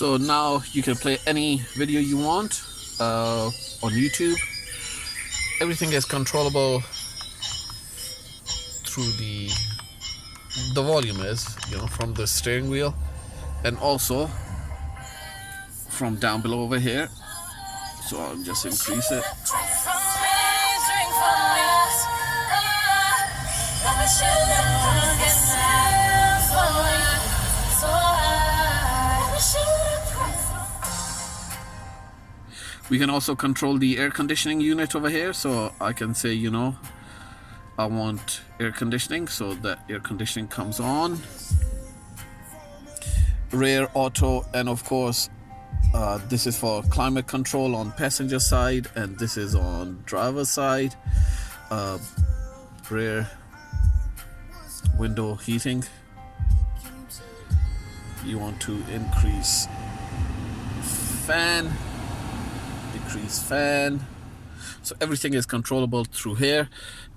So now you can play any video you want on YouTube. Everything is controllable through the volume is, from the steering wheel, and also from down below over here. So I'll just increase it. We can also control the air conditioning unit over here, so I can say, I want air conditioning, so that air conditioning comes on. Rear auto, and of course this is for climate control on passenger side, and this is on driver side. Rear window heating. You want to increase fan, decrease fan. So everything is controllable through here,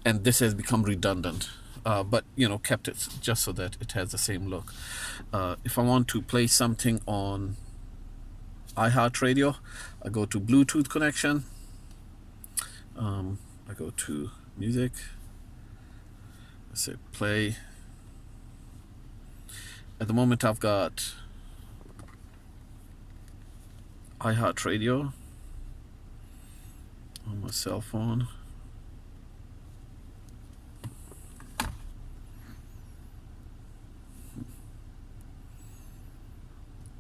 and this has become redundant, but kept it just so that it has the same look. If I want to play something on iHeartRadio, I go to Bluetooth connection. I go to music. I say play. At the moment I've got iHeartRadio on my cell phone.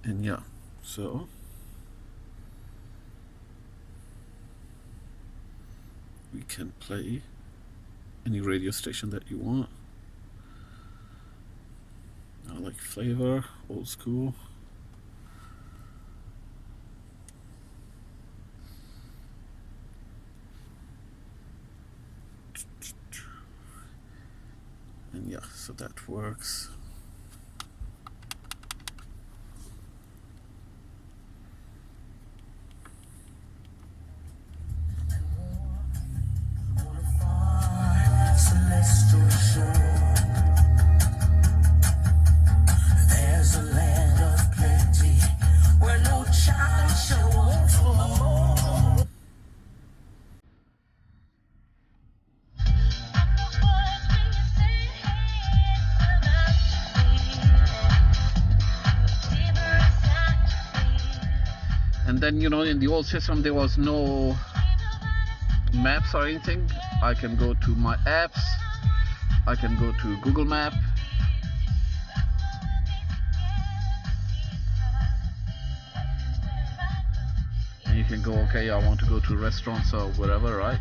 And yeah, so we can play any radio station that you want. I like flavor, old school. And yeah, so that works. And then, in the old system there was no maps or anything. I can go to my apps, I can go to Google Map, and you can go, okay, I want to go to restaurants or whatever, right?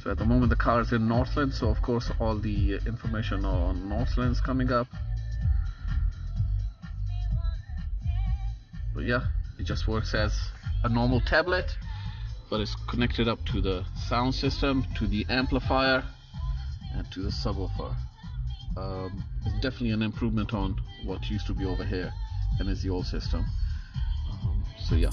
So at the moment the car is in Northland, so of course all the information on Northland is coming up. But yeah, it just works as a normal tablet, but it's connected up to the sound system, to the amplifier, and to the subwoofer. It's definitely an improvement on what used to be over here and is the old system. So yeah.